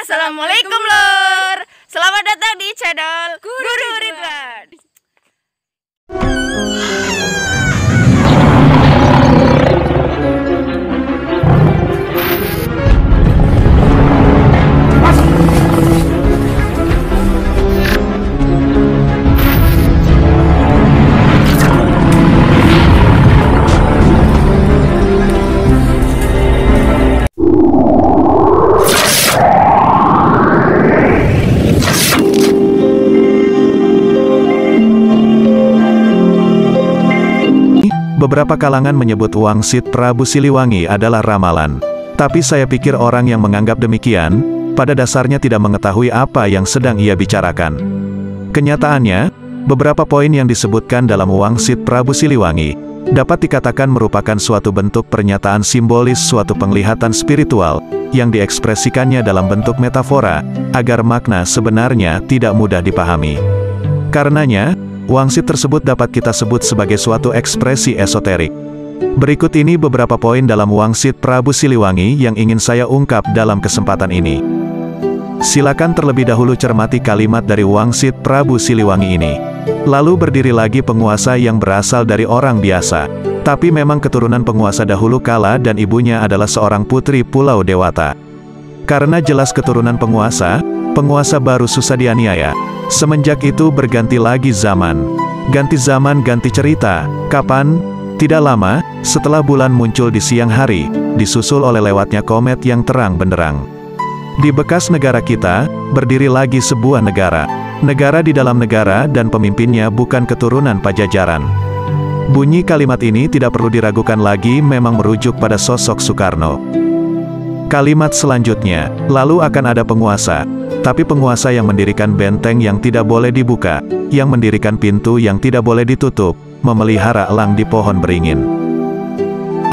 Assalamualaikum lor. Selamat datang di channel Guru Ridwan. Beberapa kalangan menyebut Wangsit Prabu Siliwangi adalah ramalan. Tapi saya pikir orang yang menganggap demikian, pada dasarnya tidak mengetahui apa yang sedang ia bicarakan. Kenyataannya, beberapa poin yang disebutkan dalam Wangsit Prabu Siliwangi, dapat dikatakan merupakan suatu bentuk pernyataan simbolis suatu penglihatan spiritual, yang diekspresikannya dalam bentuk metafora, agar makna sebenarnya tidak mudah dipahami. Karenanya, Wangsit tersebut dapat kita sebut sebagai suatu ekspresi esoterik. Berikut ini beberapa poin dalam Wangsit Prabu Siliwangi yang ingin saya ungkap dalam kesempatan ini. Silakan terlebih dahulu cermati kalimat dari Wangsit Prabu Siliwangi ini. Lalu berdiri lagi penguasa yang berasal dari orang biasa, tapi memang keturunan penguasa dahulu kala dan ibunya adalah seorang putri Pulau Dewata. Karena jelas keturunan penguasa baru susah dianiaya. Semenjak itu berganti lagi zaman. Ganti zaman, ganti cerita. Kapan? Tidak lama, setelah bulan muncul di siang hari, disusul oleh lewatnya komet yang terang benderang. Di bekas negara kita, berdiri lagi sebuah negara. Negara di dalam negara dan pemimpinnya bukan keturunan Pajajaran. Bunyi kalimat ini tidak perlu diragukan lagi, memang merujuk pada sosok Soekarno. Kalimat selanjutnya, lalu akan ada penguasa. Tapi penguasa yang mendirikan benteng yang tidak boleh dibuka, yang mendirikan pintu yang tidak boleh ditutup, memelihara elang di pohon beringin.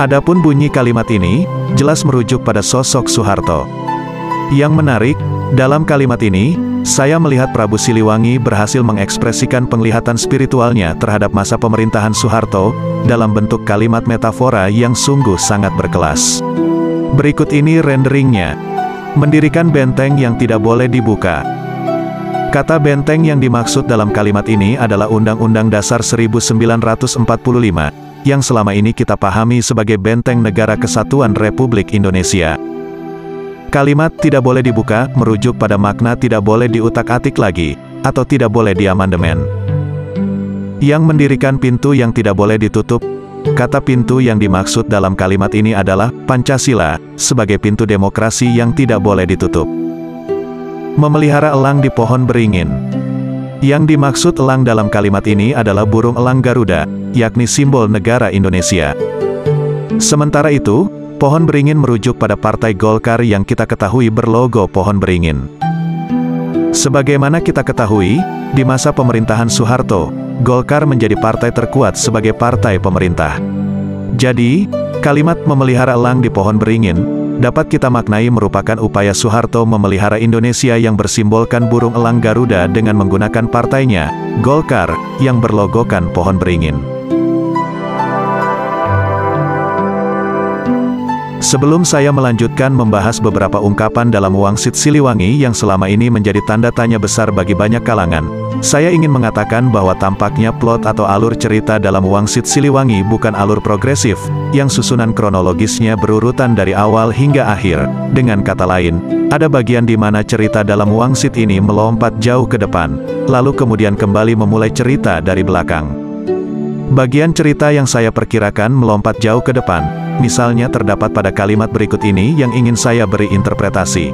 Adapun bunyi kalimat ini, jelas merujuk pada sosok Soeharto. Yang menarik, dalam kalimat ini, saya melihat Prabu Siliwangi berhasil mengekspresikan penglihatan spiritualnya terhadap masa pemerintahan Soeharto, dalam bentuk kalimat metafora yang sungguh sangat berkelas. Berikut ini renderingnya. Mendirikan benteng yang tidak boleh dibuka. Kata benteng yang dimaksud dalam kalimat ini adalah Undang-Undang Dasar 1945, yang selama ini kita pahami sebagai Benteng Negara Kesatuan Republik Indonesia. Kalimat tidak boleh dibuka merujuk pada makna tidak boleh diutak-atik lagi, atau tidak boleh diamandemen. Yang mendirikan pintu yang tidak boleh ditutup. Kata pintu yang dimaksud dalam kalimat ini adalah Pancasila, sebagai pintu demokrasi yang tidak boleh ditutup. Memelihara elang di pohon beringin. Yang dimaksud elang dalam kalimat ini adalah burung elang Garuda, yakni simbol negara Indonesia. Sementara itu, pohon beringin merujuk pada Partai Golkar yang kita ketahui berlogo pohon beringin. Sebagaimana kita ketahui, di masa pemerintahan Soeharto, Golkar menjadi partai terkuat sebagai partai pemerintah. Jadi, kalimat memelihara elang di pohon beringin, dapat kita maknai merupakan upaya Soeharto memelihara Indonesia yang bersimbolkan burung elang Garuda dengan menggunakan partainya, Golkar, yang berlogokan pohon beringin. Sebelum saya melanjutkan membahas beberapa ungkapan dalam Wangsit Siliwangi yang selama ini menjadi tanda tanya besar bagi banyak kalangan, saya ingin mengatakan bahwa tampaknya plot atau alur cerita dalam Wangsit Siliwangi bukan alur progresif, yang susunan kronologisnya berurutan dari awal hingga akhir. Dengan kata lain, ada bagian di mana cerita dalam Wangsit ini melompat jauh ke depan, lalu kemudian kembali memulai cerita dari belakang. Bagian cerita yang saya perkirakan melompat jauh ke depan, misalnya terdapat pada kalimat berikut ini yang ingin saya beri interpretasi.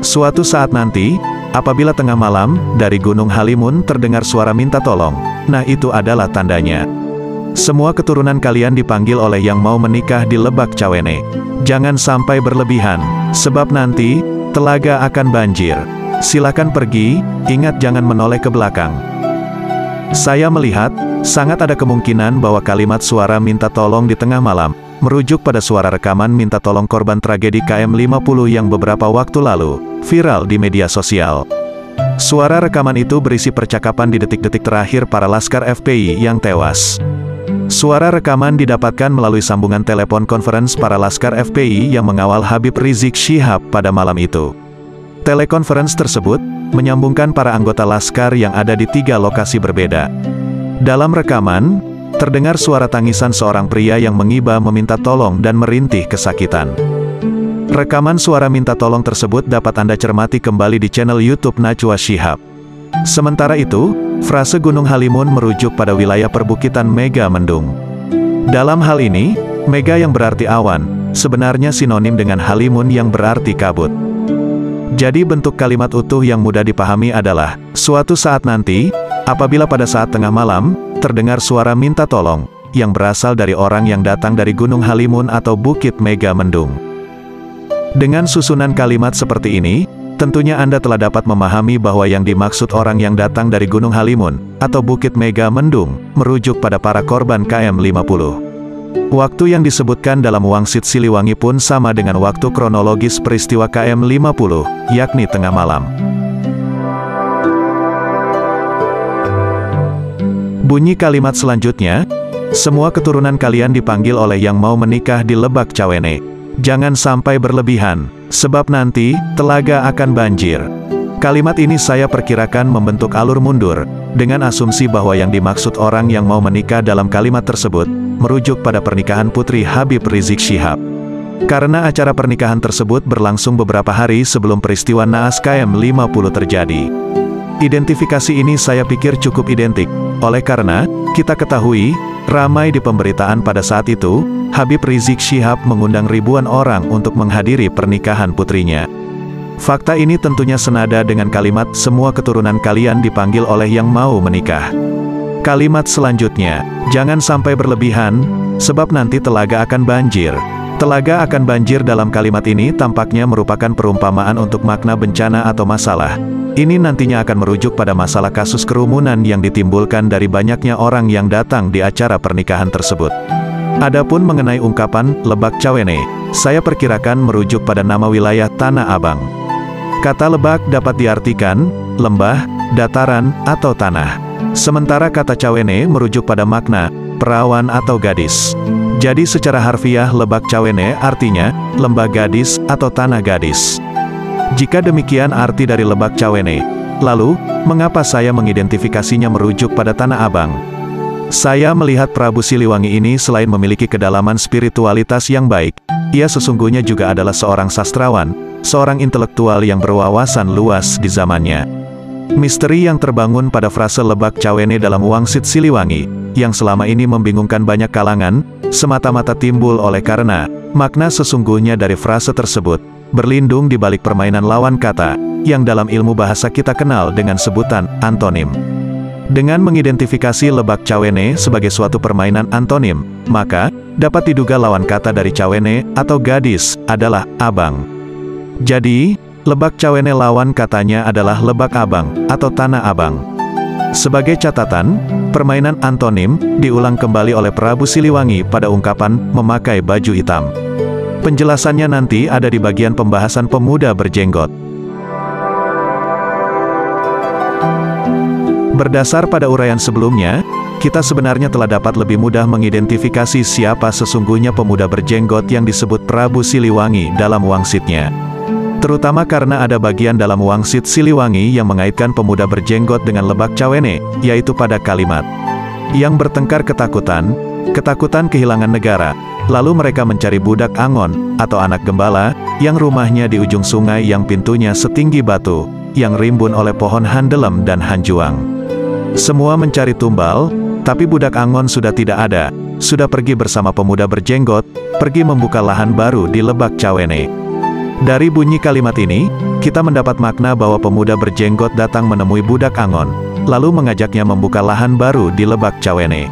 Suatu saat nanti, apabila tengah malam, dari Gunung Halimun terdengar suara minta tolong, nah itu adalah tandanya. Semua keturunan kalian dipanggil oleh yang mau menikah di Lebak Cawene. Jangan sampai berlebihan, sebab nanti, telaga akan banjir. Silakan pergi, ingat jangan menoleh ke belakang. Saya melihat, sangat ada kemungkinan bahwa kalimat suara minta tolong di tengah malam, merujuk pada suara rekaman minta tolong korban tragedi KM50 yang beberapa waktu lalu, viral di media sosial. Suara rekaman itu berisi percakapan di detik-detik terakhir para laskar FPI yang tewas. Suara rekaman didapatkan melalui sambungan telepon conference para laskar FPI yang mengawal Habib Rizik Syihab pada malam itu. Telekonferensi tersebut menyambungkan para anggota laskar yang ada di 3 lokasi berbeda. Dalam rekaman, terdengar suara tangisan seorang pria yang mengiba meminta tolong dan merintih kesakitan. Rekaman suara minta tolong tersebut dapat Anda cermati kembali di channel YouTube Najwa Shihab. Sementara itu, frase Gunung Halimun merujuk pada wilayah perbukitan Mega Mendung. Dalam hal ini, Mega yang berarti awan, sebenarnya sinonim dengan Halimun yang berarti kabut. Jadi bentuk kalimat utuh yang mudah dipahami adalah, suatu saat nanti, apabila pada saat tengah malam, terdengar suara minta tolong, yang berasal dari orang yang datang dari Gunung Halimun atau Bukit Mega Mendung. Dengan susunan kalimat seperti ini, tentunya Anda telah dapat memahami bahwa yang dimaksud orang yang datang dari Gunung Halimun, atau Bukit Mega Mendung, merujuk pada para korban KM50. Waktu yang disebutkan dalam Wangsit Siliwangi pun sama dengan waktu kronologis peristiwa KM50, yakni tengah malam. Bunyi kalimat selanjutnya, semua keturunan kalian dipanggil oleh yang mau menikah di Lebak Cawene. Jangan sampai berlebihan, sebab nanti, telaga akan banjir. Kalimat ini saya perkirakan membentuk alur mundur, dengan asumsi bahwa yang dimaksud orang yang mau menikah dalam kalimat tersebut, merujuk pada pernikahan Putri Habib Rizik Syihab. Karena acara pernikahan tersebut berlangsung beberapa hari sebelum peristiwa naas KM50 terjadi. Identifikasi ini saya pikir cukup identik, oleh karena, kita ketahui, ramai di pemberitaan pada saat itu, Habib Rizik Syihab mengundang ribuan orang untuk menghadiri pernikahan putrinya. Fakta ini tentunya senada dengan kalimat semua keturunan kalian dipanggil oleh yang mau menikah. Kalimat selanjutnya, jangan sampai berlebihan, sebab nanti telaga akan banjir. Telaga akan banjir dalam kalimat ini tampaknya merupakan perumpamaan untuk makna bencana atau masalah. Ini nantinya akan merujuk pada masalah kasus kerumunan yang ditimbulkan dari banyaknya orang yang datang di acara pernikahan tersebut. Adapun mengenai ungkapan Lebak Cawene, saya perkirakan merujuk pada nama wilayah Tanah Abang. Kata lebak dapat diartikan lembah, dataran, atau tanah. Sementara kata Cawene merujuk pada makna perawan atau gadis. Jadi secara harfiah Lebak Cawene artinya lembah gadis atau tanah gadis. Jika demikian arti dari Lebak Cawene, lalu mengapa saya mengidentifikasinya merujuk pada Tanah Abang? Saya melihat Prabu Siliwangi ini selain memiliki kedalaman spiritualitas yang baik, ia sesungguhnya juga adalah seorang sastrawan, seorang intelektual yang berwawasan luas di zamannya. Misteri yang terbangun pada frase Lebak Cawene dalam Wangsit Siliwangi, yang selama ini membingungkan banyak kalangan, semata-mata timbul oleh karena, makna sesungguhnya dari frase tersebut, berlindung di balik permainan lawan kata, yang dalam ilmu bahasa kita kenal dengan sebutan antonim. Dengan mengidentifikasi Lebak Cawene sebagai suatu permainan antonim, maka, dapat diduga lawan kata dari Cawene atau gadis, adalah abang. Jadi, Lebak Cawene lawan katanya adalah Lebak Abang, atau Tanah Abang. Sebagai catatan, permainan antonim, diulang kembali oleh Prabu Siliwangi pada ungkapan, memakai baju hitam. Penjelasannya nanti ada di bagian pembahasan pemuda berjenggot. Berdasar pada uraian sebelumnya, kita sebenarnya telah dapat lebih mudah mengidentifikasi siapa sesungguhnya pemuda berjenggot yang disebut Prabu Siliwangi dalam wangsitnya. Terutama karena ada bagian dalam Wangsit Siliwangi yang mengaitkan pemuda berjenggot dengan Lebak Cawene, yaitu pada kalimat yang bertengkar ketakutan kehilangan negara, lalu mereka mencari budak Angon, atau anak gembala, yang rumahnya di ujung sungai yang pintunya setinggi batu, yang rimbun oleh pohon handelem dan hanjuang. Semua mencari tumbal, tapi budak Angon sudah tidak ada, sudah pergi bersama pemuda berjenggot, pergi membuka lahan baru di Lebak Cawene. Dari bunyi kalimat ini, kita mendapat makna bahwa pemuda berjenggot datang menemui budak Angon, lalu mengajaknya membuka lahan baru di Lebak Cawene.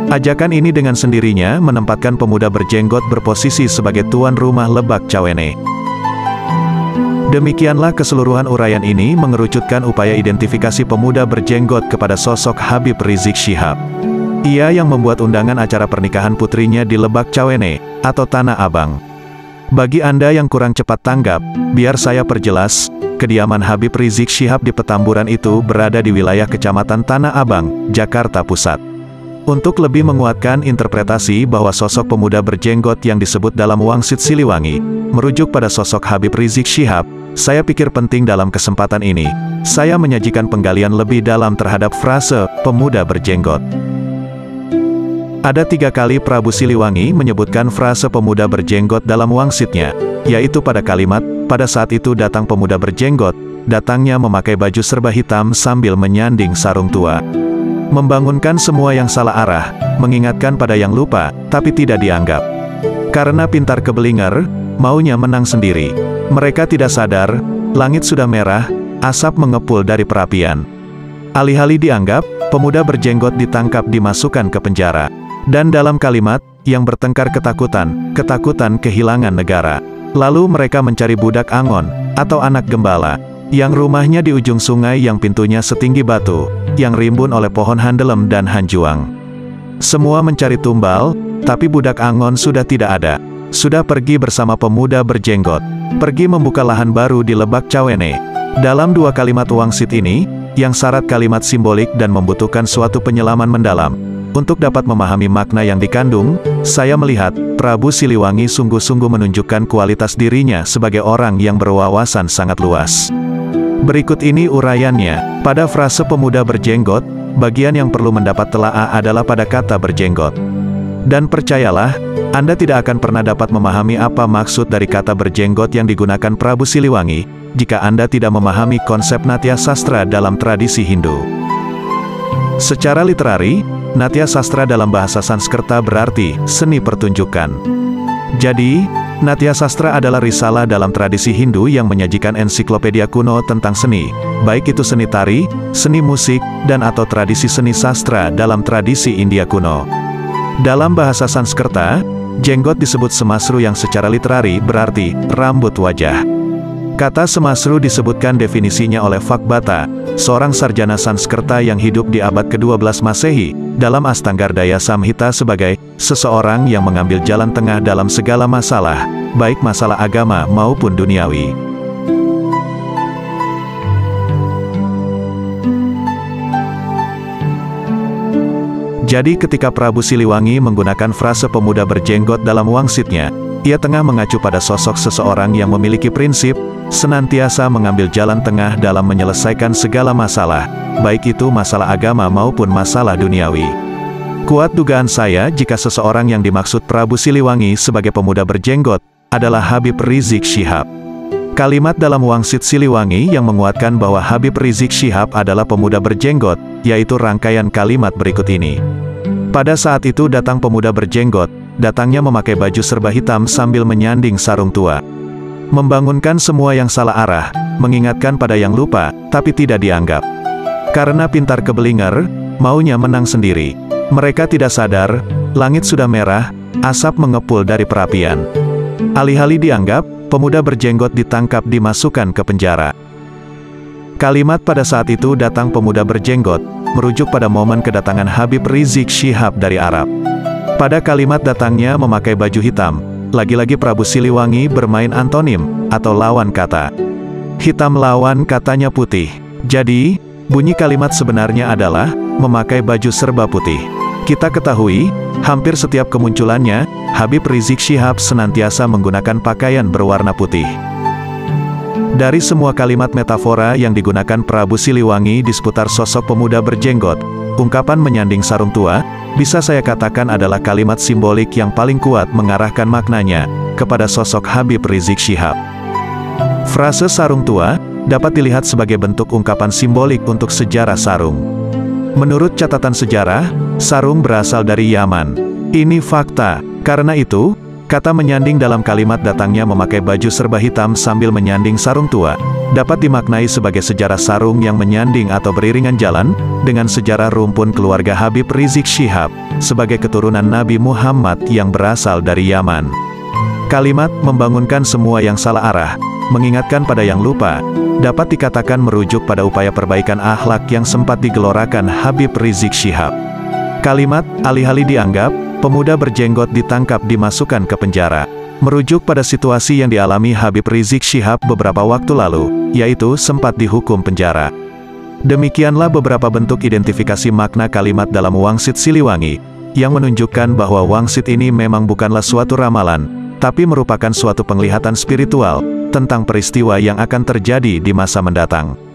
Ajakan ini dengan sendirinya menempatkan pemuda berjenggot berposisi sebagai tuan rumah Lebak Cawene. Demikianlah keseluruhan uraian ini mengerucutkan upaya identifikasi pemuda berjenggot kepada sosok Habib Rizik Syihab. Ia yang membuat undangan acara pernikahan putrinya di Lebak Cawene, atau Tanah Abang. Bagi Anda yang kurang cepat tanggap, biar saya perjelas, kediaman Habib Rizik Syihab di Petamburan itu berada di wilayah Kecamatan Tanah Abang, Jakarta Pusat. Untuk lebih menguatkan interpretasi bahwa sosok pemuda berjenggot yang disebut dalam Wangsit Siliwangi, merujuk pada sosok Habib Rizik Syihab, saya pikir penting dalam kesempatan ini, saya menyajikan penggalian lebih dalam terhadap frase pemuda berjenggot. Ada 3 kali Prabu Siliwangi menyebutkan frase pemuda berjenggot dalam wangsitnya, yaitu pada kalimat, pada saat itu datang pemuda berjenggot, datangnya memakai baju serba hitam sambil menyanding sarung tua. Membangunkan semua yang salah arah, mengingatkan pada yang lupa, tapi tidak dianggap. Karena pintar kebelinger, maunya menang sendiri. Mereka tidak sadar, langit sudah merah, asap mengepul dari perapian. Alih-alih dianggap, pemuda berjenggot ditangkap dimasukkan ke penjara. Dan dalam kalimat, yang bertengkar ketakutan, ketakutan kehilangan negara. Lalu mereka mencari budak Angon, atau anak gembala, yang rumahnya di ujung sungai yang pintunya setinggi batu, yang rimbun oleh pohon handelem dan hanjuang. Semua mencari tumbal, tapi budak Angon sudah tidak ada. Sudah pergi bersama pemuda berjenggot, pergi membuka lahan baru di Lebak Cawene. Dalam 2 kalimat wangsit ini, yang syarat kalimat simbolik dan membutuhkan suatu penyelaman mendalam. Untuk dapat memahami makna yang dikandung, saya melihat, Prabu Siliwangi sungguh-sungguh menunjukkan kualitas dirinya sebagai orang yang berwawasan sangat luas. Berikut ini uraiannya. Pada frase pemuda berjenggot, bagian yang perlu mendapat telaah adalah pada kata berjenggot. Dan percayalah, Anda tidak akan pernah dapat memahami apa maksud dari kata berjenggot yang digunakan Prabu Siliwangi, jika Anda tidak memahami konsep Natya Sastra dalam tradisi Hindu. Secara literari, Natya Sastra dalam bahasa Sanskerta berarti seni pertunjukan. Jadi, Natya Sastra adalah risalah dalam tradisi Hindu yang menyajikan ensiklopedia kuno tentang seni, baik itu seni tari, seni musik, dan atau tradisi seni sastra dalam tradisi India kuno. Dalam bahasa Sanskerta, jenggot disebut semasru yang secara literari berarti rambut wajah. Kata semasru disebutkan definisinya oleh Fakbata, seorang sarjana Sanskerta yang hidup di abad ke-12 Masehi, dalam Astanggardaya Samhita sebagai seseorang yang mengambil jalan tengah dalam segala masalah, baik masalah agama maupun duniawi. Jadi ketika Prabu Siliwangi menggunakan frase pemuda berjenggot dalam wangsitnya, ia tengah mengacu pada sosok seseorang yang memiliki prinsip, senantiasa mengambil jalan tengah dalam menyelesaikan segala masalah, baik itu masalah agama maupun masalah duniawi. Kuat dugaan saya jika seseorang yang dimaksud Prabu Siliwangi sebagai pemuda berjenggot, adalah Habib Rizik Syihab. Kalimat dalam wangsit Siliwangi yang menguatkan bahwa Habib Rizik Syihab adalah pemuda berjenggot, yaitu rangkaian kalimat berikut ini. Pada saat itu datang pemuda berjenggot, datangnya memakai baju serba hitam sambil menyanding sarung tua. Membangunkan semua yang salah arah, mengingatkan pada yang lupa, tapi tidak dianggap. Karena pintar kebelinger, maunya menang sendiri. Mereka tidak sadar, langit sudah merah, asap mengepul dari perapian. Alih-alih dianggap, pemuda berjenggot ditangkap dimasukkan ke penjara. Kalimat pada saat itu datang pemuda berjenggot, merujuk pada momen kedatangan Habib Rizik Syihab dari Arab. Pada kalimat datangnya memakai baju hitam, lagi-lagi Prabu Siliwangi bermain antonim, atau lawan kata. Hitam lawan katanya putih. Jadi, bunyi kalimat sebenarnya adalah, memakai baju serba putih. Kita ketahui, hampir setiap kemunculannya, Habib Rizik Syihab senantiasa menggunakan pakaian berwarna putih. Dari semua kalimat metafora yang digunakan Prabu Siliwangi di seputar sosok pemuda berjenggot, ungkapan menyanding sarung tua, bisa saya katakan adalah kalimat simbolik yang paling kuat mengarahkan maknanya kepada sosok Habib Rizik Syihab. Frase sarung tua dapat dilihat sebagai bentuk ungkapan simbolik untuk sejarah sarung. Menurut catatan sejarah, sarung berasal dari Yaman. Ini fakta. Karena itu, kata menyanding dalam kalimat datangnya memakai baju serba hitam sambil menyanding sarung tua, dapat dimaknai sebagai sejarah sarung yang menyanding atau beriringan jalan, dengan sejarah rumpun keluarga Habib Rizik Syihab, sebagai keturunan Nabi Muhammad yang berasal dari Yaman. Kalimat membangunkan semua yang salah arah, mengingatkan pada yang lupa, dapat dikatakan merujuk pada upaya perbaikan akhlak yang sempat digelorakan Habib Rizik Syihab. Kalimat, alih-alih dianggap, pemuda berjenggot ditangkap dimasukkan ke penjara, merujuk pada situasi yang dialami Habib Rizik Syihab beberapa waktu lalu, yaitu sempat dihukum penjara. Demikianlah beberapa bentuk identifikasi makna kalimat dalam wangsit Siliwangi, yang menunjukkan bahwa wangsit ini memang bukanlah suatu ramalan, tapi merupakan suatu penglihatan spiritual, tentang peristiwa yang akan terjadi di masa mendatang.